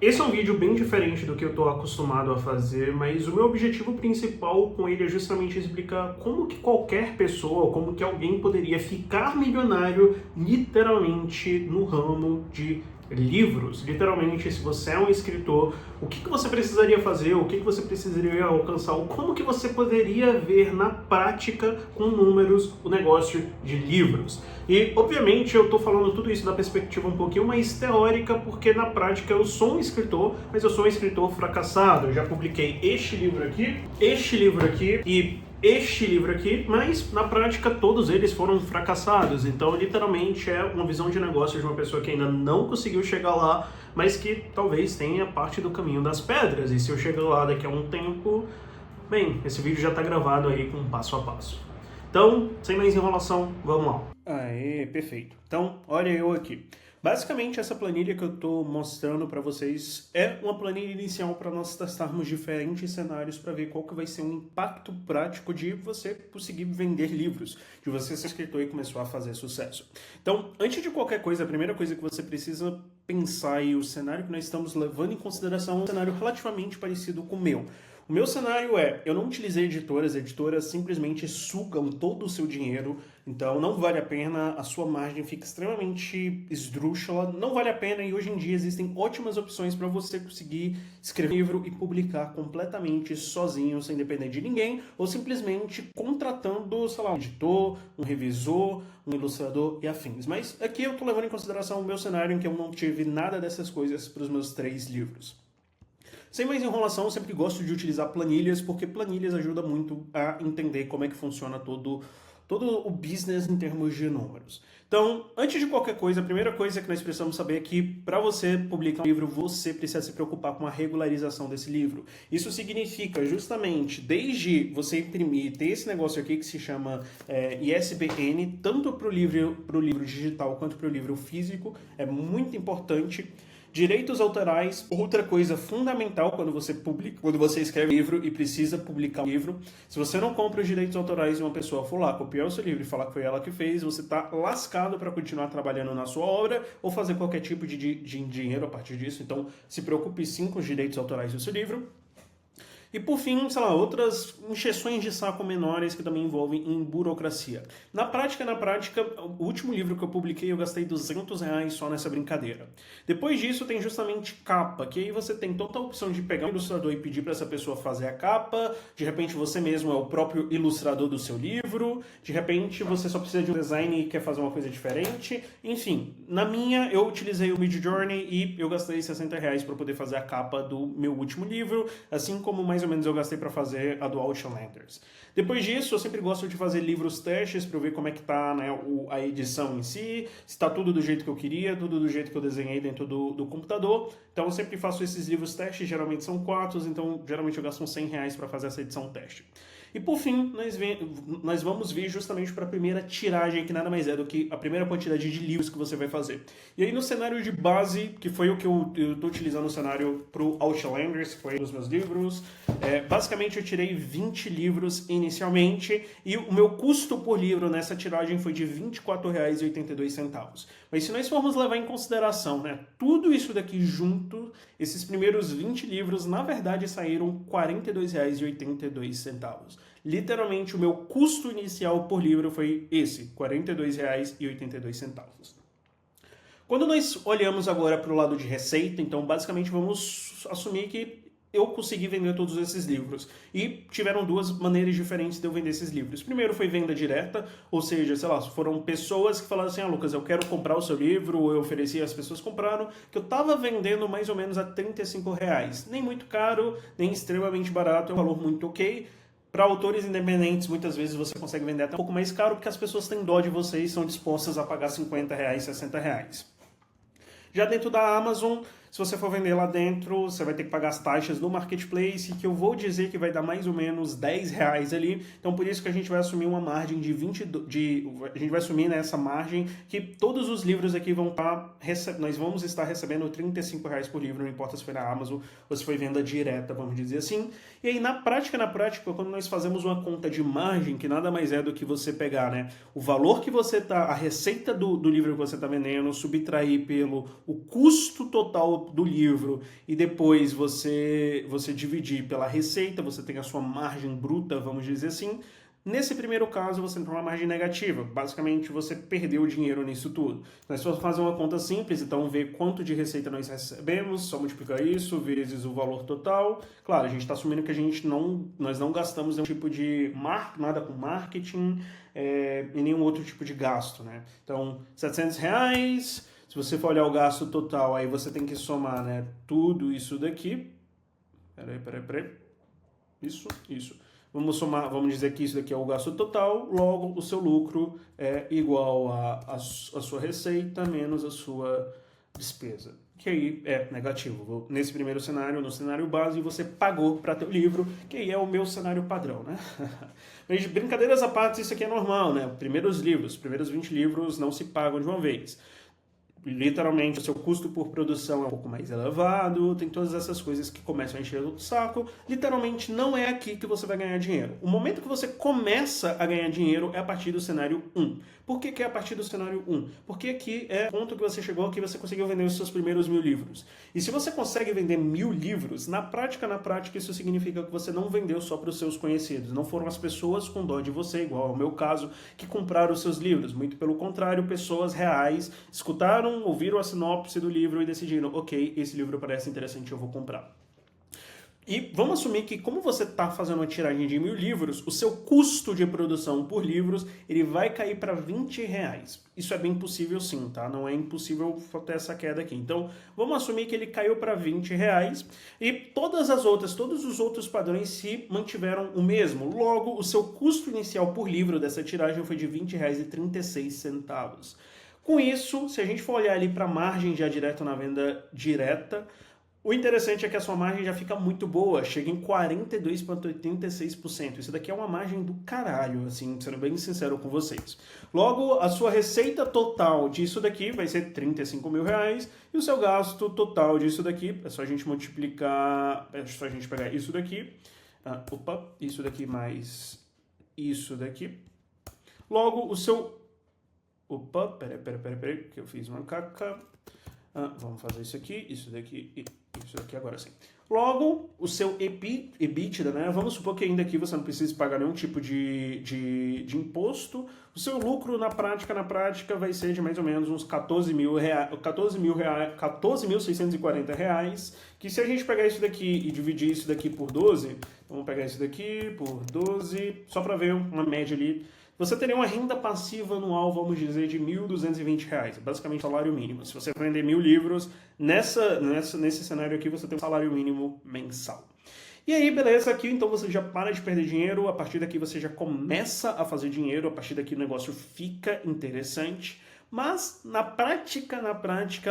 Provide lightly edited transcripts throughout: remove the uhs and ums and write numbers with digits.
Esse é um vídeo bem diferente do que eu estou acostumado a fazer, mas o meu objetivo principal com ele é justamente explicar como que qualquer pessoa, como que alguém poderia ficar milionário literalmente no ramo de livros. Literalmente, se você é um escritor, o que que você precisaria fazer, o que que você precisaria alcançar, como que você poderia ver na prática com números o negócio de livros. E, obviamente, eu estou falando tudo isso da perspectiva um pouquinho mais teórica, porque na prática eu sou um escritor, mas eu sou um escritor fracassado. Eu já publiquei este livro aqui e este livro aqui, mas na prática todos eles foram fracassados. Então, literalmente, é uma visão de negócio de uma pessoa que ainda não conseguiu chegar lá, mas que talvez tenha parte do caminho das pedras. E se eu chegar lá daqui a um tempo, bem, esse vídeo já está gravado aí com passo a passo. Então, sem mais enrolação, vamos lá. Aê, perfeito. Então, olha eu aqui. Basicamente, essa planilha que eu estou mostrando para vocês é uma planilha inicial para nós testarmos diferentes cenários para ver qual que vai ser o impacto prático de você conseguir vender livros, de você ser escritor e começar a fazer sucesso. Então, antes de qualquer coisa, a primeira coisa que você precisa pensar e o cenário que nós estamos levando em consideração é um cenário relativamente parecido com o meu. O meu cenário é, eu não utilizei editoras simplesmente sugam todo o seu dinheiro, então não vale a pena, a sua margem fica extremamente esdrúxula, não vale a pena e hoje em dia existem ótimas opções para você conseguir escrever um livro e publicar completamente sozinho, sem depender de ninguém, ou simplesmente contratando, sei lá, um editor, um revisor, um ilustrador e afins. Mas aqui eu estou levando em consideração o meu cenário em que eu não tive nada dessas coisas para os meus 3 livros. Sem mais enrolação, eu sempre gosto de utilizar planilhas, porque planilhas ajudam muito a entender como é que funciona todo o business em termos de números. Então, antes de qualquer coisa, a primeira coisa que nós precisamos saber é que para você publicar um livro, você precisa se preocupar com a regularização desse livro. Isso significa justamente, desde você imprimir, ter esse negócio aqui que se chama ISBN, tanto para o livro digital quanto para o livro físico, é muito importante. Direitos autorais, outra coisa fundamental quando você escreve um livro e precisa publicar um livro. Se você não compra os direitos autorais e uma pessoa for lá copiar o seu livro e falar que foi ela que fez, você está lascado para continuar trabalhando na sua obra ou fazer qualquer tipo de dinheiro a partir disso. Então, se preocupe sim com os direitos autorais do seu livro. E por fim, sei lá, outras encheções de saco menores que também envolvem em burocracia. Na prática, o último livro que eu publiquei eu gastei R$200 só nessa brincadeira. Depois disso tem justamente capa, que aí você tem toda a opção de pegar um ilustrador e pedir para essa pessoa fazer a capa, de repente você mesmo é o próprio ilustrador do seu livro, de repente você só precisa de um design e quer fazer uma coisa diferente. Enfim, na minha eu utilizei o Midjourney e eu gastei R$60 para poder fazer a capa do meu último livro, assim como mais ou menos eu gastei para fazer a do Outlanders. Depois disso, eu sempre gosto de fazer livros testes para ver como é que tá, né, a edição em si, se está tudo do jeito que eu queria, tudo do jeito que eu desenhei dentro do computador. Então eu sempre faço esses livros testes, geralmente são 4, então geralmente eu gasto uns R$100 para fazer essa edição teste. E por fim, nós vamos vir justamente para a primeira tiragem, que nada mais é do que a primeira quantidade de livros que você vai fazer. E aí no cenário de base, que foi o que eu estou utilizando o cenário para o Outlanders, que foi um dos meus livros, basicamente eu tirei 20 livros inicialmente e o meu custo por livro nessa tiragem foi de R$24,82. Mas se nós formos levar em consideração, né, tudo isso daqui junto, esses primeiros 20 livros, na verdade, saíram R$42,82. Literalmente, o meu custo inicial por livro foi esse, R$42,82. Quando nós olhamos agora para o lado de receita, então, basicamente, vamos assumir que eu consegui vender todos esses livros. E tiveram duas maneiras diferentes de eu vender esses livros. Primeiro foi venda direta, ou seja, sei lá, foram pessoas que falaram assim, Lucas, eu quero comprar o seu livro, ou eu ofereci, as pessoas compraram, que eu estava vendendo mais ou menos a R$35. Nem muito caro, nem extremamente barato, é um valor muito ok. Para autores independentes, muitas vezes você consegue vender até um pouco mais caro, porque as pessoas têm dó de você e são dispostas a pagar R$50, R$60. Já dentro da Amazon, se você for vender lá dentro, você vai ter que pagar as taxas do marketplace, que eu vou dizer que vai dar mais ou menos R$10 ali. Então, por isso que a gente vai assumir uma margem a gente vai assumir nessa margem que todos os livros aqui vão estar... Nós vamos estar recebendo R$35 por livro, não importa se foi na Amazon ou se foi venda direta, vamos dizer assim. E aí, na prática, quando nós fazemos uma conta de margem, que nada mais é do que você pegar, né, o valor que você tá... A receita do livro que você está vendendo, subtrair pelo o custo total valor do livro e depois você dividir pela receita, você tem a sua margem bruta, vamos dizer assim. Nesse primeiro caso, você tem uma margem negativa. Basicamente, você perdeu dinheiro nisso tudo. Nós vamos fazer uma conta simples, então ver quanto de receita nós recebemos, só multiplicar isso vezes o valor total. Claro, a gente está assumindo que nós não gastamos nenhum tipo de nada com marketing e nenhum outro tipo de gasto, né? Então, R$700. Se você for olhar o gasto total, aí você tem que somar, né, tudo isso daqui. Peraí. Isso. Vamos somar, vamos dizer que isso daqui é o gasto total, logo o seu lucro é igual a sua receita menos a sua despesa, que aí é negativo. Nesse primeiro cenário, no cenário base, você pagou para ter o livro, que aí é o meu cenário padrão, né? Mas brincadeiras à parte, isso aqui é normal, né? Primeiros 20 livros não se pagam de uma vez. Literalmente, o seu custo por produção é um pouco mais elevado, tem todas essas coisas que começam a encher o saco. Literalmente, não é aqui que você vai ganhar dinheiro. O momento que você começa a ganhar dinheiro é a partir do cenário 1. Por que é a partir do cenário 1? Porque aqui é o ponto que você chegou, que você conseguiu vender os seus primeiros 1000 livros. E se você consegue vender 1000 livros, na prática, isso significa que você não vendeu só para os seus conhecidos. Não foram as pessoas com dó de você, igual ao meu caso, que compraram os seus livros. Muito pelo contrário, pessoas reais escutaram, ouviram a sinopse do livro e decidiram, ok, esse livro parece interessante, eu vou comprar. E vamos assumir que, como você está fazendo uma tiragem de 1000 livros, o seu custo de produção por livros ele vai cair para R$20. Isso é bem possível sim, tá? Não é impossível ter essa queda aqui. Então, vamos assumir que ele caiu para R$20 e todos os outros padrões se mantiveram o mesmo. Logo, o seu custo inicial por livro dessa tiragem foi de R$20,36. Com isso, se a gente for olhar ali para a margem já direto na venda direta, o interessante é que a sua margem já fica muito boa, chega em 42,86%. Isso daqui é uma margem do caralho, assim, sendo bem sincero com vocês. Logo, a sua receita total disso daqui vai ser R$35 mil, e o seu gasto total disso daqui, é só a gente multiplicar, é só a gente pegar isso daqui, isso daqui mais isso daqui. Logo, o seu... peraí, que eu fiz uma caca. Vamos fazer isso aqui, isso daqui e isso daqui agora sim. Logo, o seu EBITDA, né? Vamos supor que ainda aqui você não precisa pagar nenhum tipo de imposto. O seu lucro na prática vai ser de mais ou menos uns R$14.640, que se a gente pegar isso daqui e dividir isso daqui por 12, vamos pegar isso daqui por 12, só para ver uma média ali, você teria uma renda passiva anual, vamos dizer, de R$1.220, basicamente salário mínimo. Se você vender 1000 livros, nesse cenário aqui você tem um salário mínimo mensal. E aí, beleza, aqui então você já para de perder dinheiro, a partir daqui você já começa a fazer dinheiro, a partir daqui o negócio fica interessante. Mas, na prática,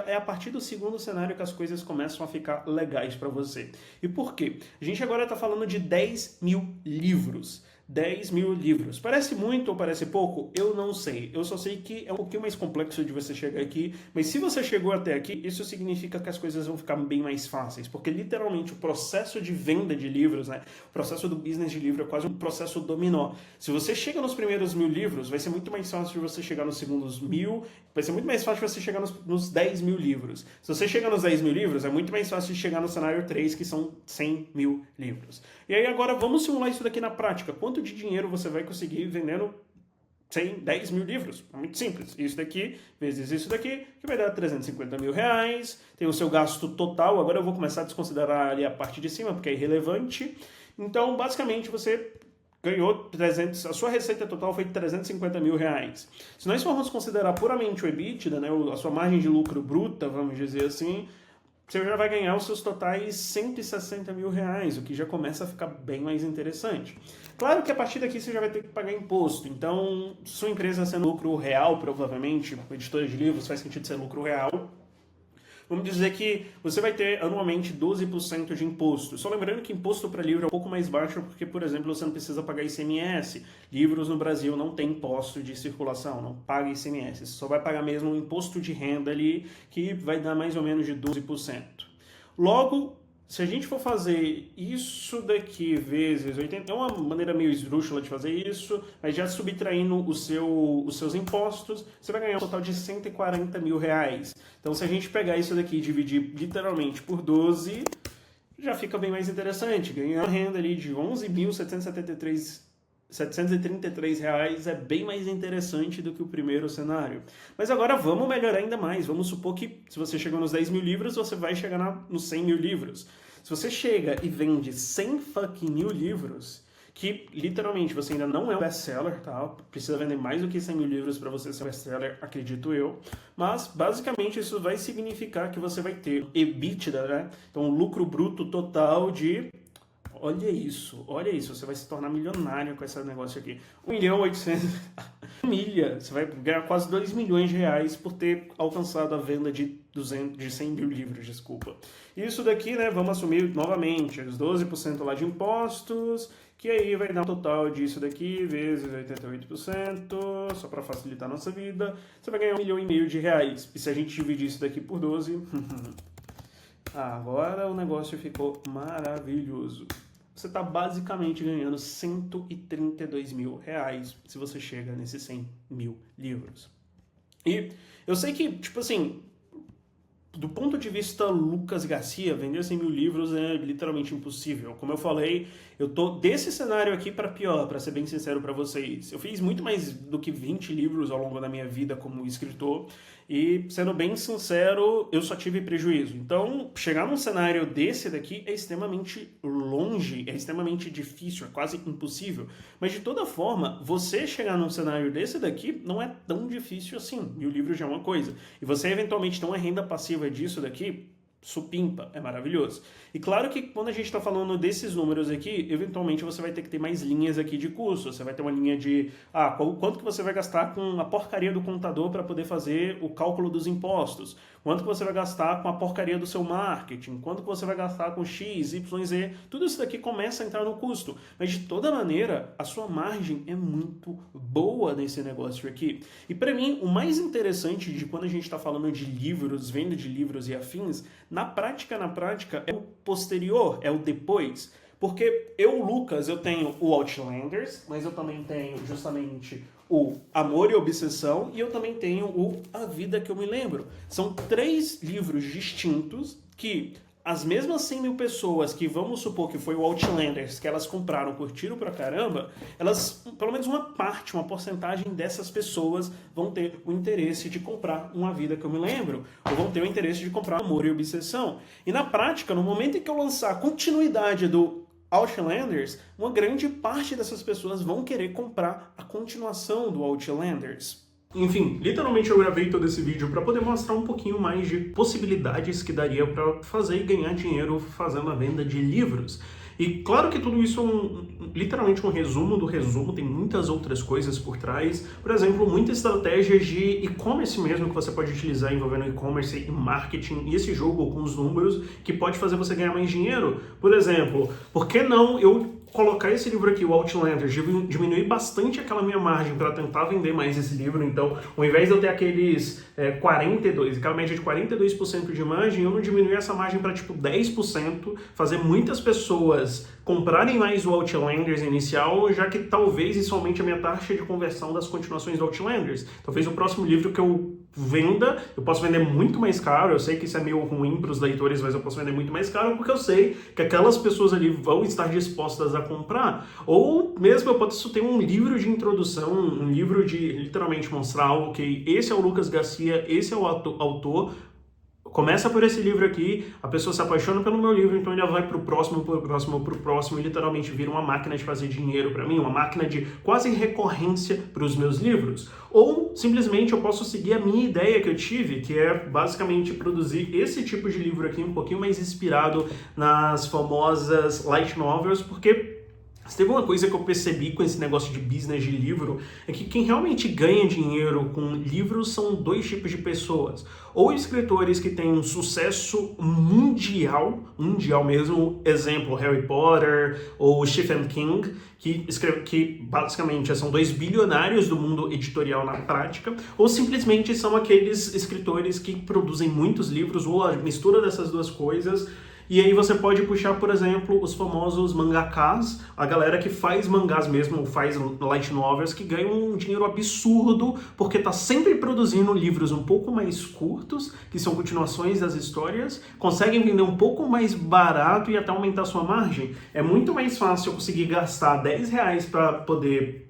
é a partir do segundo cenário que as coisas começam a ficar legais para você. E por quê? A gente agora está falando de 10.000 livros. 10.000 livros. Parece muito ou parece pouco? Eu não sei. Eu só sei que é um pouquinho mais complexo de você chegar aqui, mas se você chegou até aqui, isso significa que as coisas vão ficar bem mais fáceis, porque literalmente o processo de venda de livros, né, o processo do business de livro é quase um processo dominó. Se você chega nos primeiros 1000 livros, vai ser muito mais fácil de você chegar nos segundos 1000, vai ser muito mais fácil de você chegar nos 10.000 livros. Se você chega nos 10.000 livros, é muito mais fácil de chegar no cenário 3, que são 100.000 livros. E aí agora vamos simular isso daqui na prática. Quanto de dinheiro você vai conseguir vendendo 10.000 livros? É muito simples. Isso daqui vezes isso daqui, que vai dar R$350 mil. Tem o seu gasto total. Agora eu vou começar a desconsiderar ali a parte de cima, porque é irrelevante. Então, basicamente, você ganhou a sua receita total foi R$350 mil. Se nós formos considerar puramente o EBITDA, né, a sua margem de lucro bruta, vamos dizer assim, você já vai ganhar os seus totais R$160 mil, o que já começa a ficar bem mais interessante. Claro que a partir daqui você já vai ter que pagar imposto, então sua empresa sendo lucro real, provavelmente, editora de livros faz sentido ser lucro real, vamos dizer que você vai ter anualmente 12% de imposto. Só lembrando que imposto para livro é um pouco mais baixo porque, por exemplo, você não precisa pagar ICMS. Livros no Brasil não tem imposto de circulação, não paga ICMS. Você só vai pagar mesmo um imposto de renda ali, que vai dar mais ou menos de 12%. Logo, se a gente for fazer isso daqui vezes 80, é uma maneira meio esdrúxula de fazer isso, mas já subtraindo os seus impostos, você vai ganhar um total de R$140 mil. Então, se a gente pegar isso daqui e dividir literalmente por 12, já fica bem mais interessante. Ganhar uma renda ali de R$11.733 é bem mais interessante do que o primeiro cenário. Mas agora vamos melhorar ainda mais. Vamos supor que se você chegou nos 10 mil livros, você vai chegar nos 100 mil livros. Se você chega e vende 100 fucking mil livros, que literalmente você ainda não é um best-seller, tá? Precisa vender mais do que 100 mil livros para você ser um best-seller, acredito eu. Mas, basicamente, isso vai significar que você vai ter EBITDA, né? Então, lucro bruto total de... Olha isso, você vai se tornar milionário com esse negócio aqui. 1.800.000 milha, você vai ganhar quase 2 milhões de reais por ter alcançado a venda de 100 mil livros, desculpa. Isso daqui, né, vamos assumir novamente os 12% lá de impostos, que aí vai dar um total disso daqui, vezes 88%, só para facilitar a nossa vida, você vai ganhar 1,5 milhão de reais. E se a gente dividir isso daqui por 12... agora o negócio ficou maravilhoso. Você está basicamente ganhando 132 mil reais se você chega nesses 100 mil livros. E eu sei que, tipo assim, do ponto de vista Lucas Garcia, vender 100 mil livros é literalmente impossível. Como eu falei, eu tô desse cenário aqui para pior, para ser bem sincero para vocês. Eu fiz muito mais do que 20 livros ao longo da minha vida como escritor e, sendo bem sincero, eu só tive prejuízo. Então, chegar num cenário desse daqui é extremamente longe, é extremamente difícil, é quase impossível. Mas, de toda forma, você chegar num cenário desse daqui não é tão difícil assim. E o livro já é uma coisa. E você, eventualmente, ter uma renda passiva disso daqui, supimpa, é maravilhoso. E claro que quando a gente está falando desses números aqui, eventualmente você vai ter que ter mais linhas aqui de custo. Você vai ter uma linha de, quanto que você vai gastar com a porcaria do contador para poder fazer o cálculo dos impostos? Quanto que você vai gastar com a porcaria do seu marketing? Quanto que você vai gastar com X, Y, Z? Tudo isso daqui começa a entrar no custo. Mas de toda maneira, a sua margem é muito boa nesse negócio aqui. E para mim, o mais interessante de quando a gente está falando de livros, venda de livros e afins, na prática, é o posterior, é o depois. Porque eu, Lucas, eu tenho o Outlanders, mas eu também tenho justamente o Amor e Obsessão e eu também tenho o A Vida Que Eu Me Lembro. São 3 livros distintos que as mesmas 100 mil pessoas que vamos supor que foi o Outlanders, que elas compraram, curtiram pra caramba, elas, pelo menos uma parte, uma porcentagem dessas pessoas vão ter o interesse de comprar Uma Vida Que Eu Me Lembro, ou vão ter o interesse de comprar Amor e Obsessão. E na prática, no momento em que eu lançar a continuidade do Outlanders, uma grande parte dessas pessoas vão querer comprar a continuação do Outlanders. Enfim, literalmente eu gravei todo esse vídeo para poder mostrar um pouquinho mais de possibilidades que daria para fazer e ganhar dinheiro fazendo a venda de livros. E claro que tudo isso é literalmente um resumo do resumo, tem muitas outras coisas por trás. Por exemplo, muitas estratégias de e-commerce mesmo que você pode utilizar envolvendo e-commerce e marketing e esse jogo com os números que pode fazer você ganhar mais dinheiro. Por exemplo, por que não eu colocar esse livro aqui, o Outlander, diminuir bastante aquela minha margem para tentar vender mais esse livro. Então, ao invés de eu ter aquela média de 42% de margem, eu não diminuir essa margem para tipo 10%, fazer muitas pessoas comprarem mais o Outlanders inicial, já que talvez isso aumente a minha taxa de conversão das continuações do Outlanders. Talvez o próximo livro que eu venda, eu posso vender muito mais caro, eu sei que isso é meio ruim para os leitores, mas eu posso vender muito mais caro porque eu sei que aquelas pessoas ali vão estar dispostas a comprar. Ou mesmo eu posso ter um livro de introdução, um livro de literalmente mostrar algo que esse é o Lucas Garcia, esse é o autor. Começa por esse livro aqui, a pessoa se apaixona pelo meu livro, então ele vai pro próximo, e literalmente vira uma máquina de fazer dinheiro para mim, uma máquina de quase recorrência para os meus livros. Ou, simplesmente, eu posso seguir a minha ideia que eu tive, que é basicamente produzir esse tipo de livro aqui, um pouquinho mais inspirado nas famosas light novels, porque se teve uma coisa que eu percebi com esse negócio de business de livro, é que quem realmente ganha dinheiro com livros são 2 tipos de pessoas. Ou escritores que têm um sucesso mundial mesmo, exemplo, Harry Potter ou Stephen King, que basicamente são 2 bilionários do mundo editorial na prática, ou simplesmente são aqueles escritores que produzem muitos livros, ou a mistura dessas duas coisas. E aí você pode puxar, por exemplo, os famosos mangakas, a galera que faz mangás mesmo, faz light novels, que ganham um dinheiro absurdo porque tá sempre produzindo livros um pouco mais curtos, que são continuações das histórias, conseguem vender um pouco mais barato e até aumentar sua margem. É muito mais fácil eu conseguir gastar R$10 para poder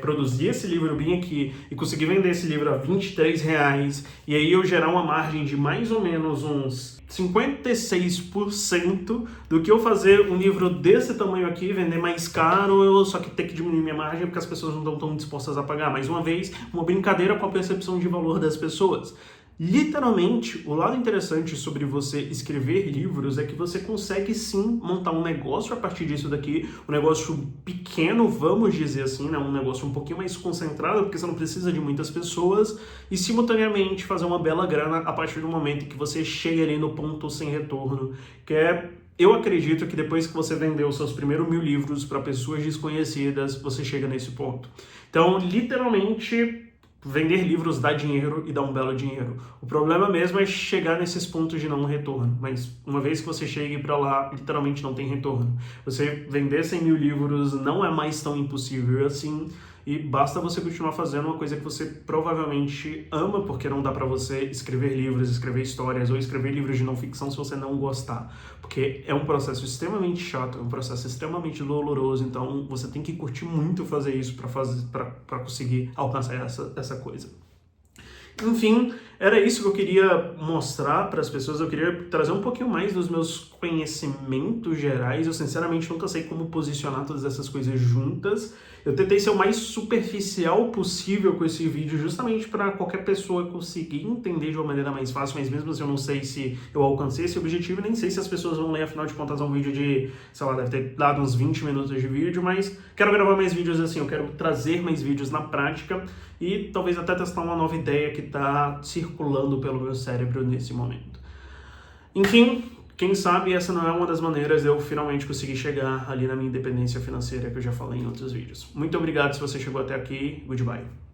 produzir esse livro bem aqui e conseguir vender esse livro a R$23 e aí eu gerar uma margem de mais ou menos uns 56% do que eu fazer um livro desse tamanho aqui, vender mais caro, só que ter que diminuir minha margem porque as pessoas não estão tão dispostas a pagar. Mais uma vez, uma brincadeira com a percepção de valor das pessoas. Literalmente, o lado interessante sobre você escrever livros é que você consegue sim montar um negócio a partir disso daqui, um negócio pequeno, vamos dizer assim, né? Um negócio um pouquinho mais concentrado, porque você não precisa de muitas pessoas, e simultaneamente fazer uma bela grana a partir do momento que você chega ali no ponto sem retorno, que é... Eu acredito que depois que você vendeu os seus primeiros 1000 livros para pessoas desconhecidas, você chega nesse ponto. Então, literalmente... Vender livros dá dinheiro e dá um belo dinheiro. O problema mesmo é chegar nesses pontos de não retorno. Mas uma vez que você chegue para lá, literalmente não tem retorno. Você vender 100.000 livros não é mais tão impossível assim. E basta você continuar fazendo uma coisa que você provavelmente ama, porque não dá para você escrever livros, escrever histórias ou escrever livros de não ficção se você não gostar. Porque é um processo extremamente chato, é um processo extremamente doloroso, então você tem que curtir muito fazer isso para conseguir alcançar essa coisa. Enfim, era isso que eu queria mostrar para as pessoas. Eu queria trazer um pouquinho mais dos meus conhecimentos gerais. Eu sinceramente nunca sei como posicionar todas essas coisas juntas. Eu tentei ser o mais superficial possível com esse vídeo, justamente para qualquer pessoa conseguir entender de uma maneira mais fácil, mas mesmo assim eu não sei se eu alcancei esse objetivo, nem sei se as pessoas vão ler, afinal de contas é um vídeo de, sei lá, deve ter dado uns 20 minutos de vídeo, mas quero gravar mais vídeos assim, eu quero trazer mais vídeos na prática e talvez até testar uma nova ideia que está circulando pelo meu cérebro nesse momento. Enfim, quem sabe essa não é uma das maneiras de eu finalmente conseguir chegar ali na minha independência financeira que eu já falei em outros vídeos. Muito obrigado se você chegou até aqui. Goodbye.